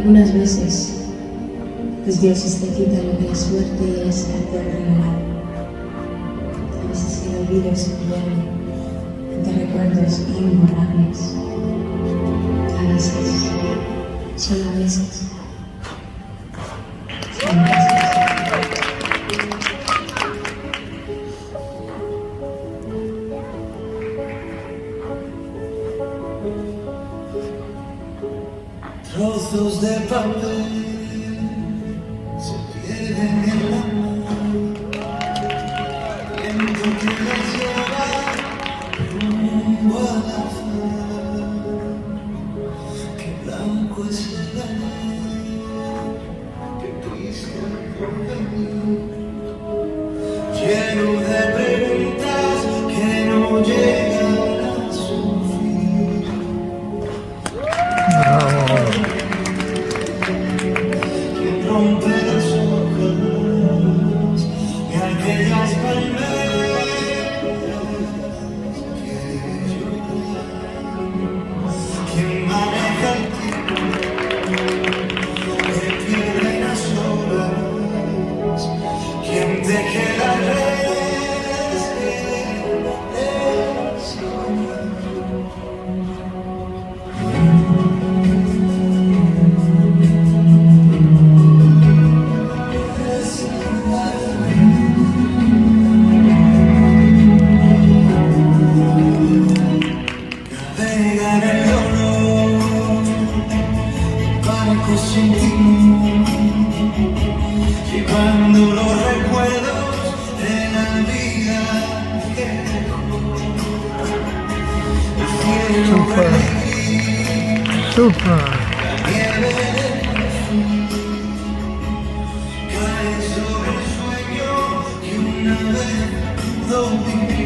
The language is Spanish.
Algunas veces, pues Dios te quita lo que la suerte y el azar te han regalado. A veces el olvido se pierde de recuerdos imborrables. A veces, solo a veces, solo a veces. Trozos de papel se pierden en la mano, viento que las lleva rumbo a la fe. Qué blanco es el ayer, qué triste el porvenir, lleno de preguntas que no llegan a su fin. Rompe las hojas de aquellas palmeras que lloran. Quien maneja el tiempo que pierde las horas. Quien teje las redes que soñan. Sin timón, llevando los recuerdos de la vida que dejó. El cielo Super. la nieve cae sobre el sueño que una vez pudo vivir.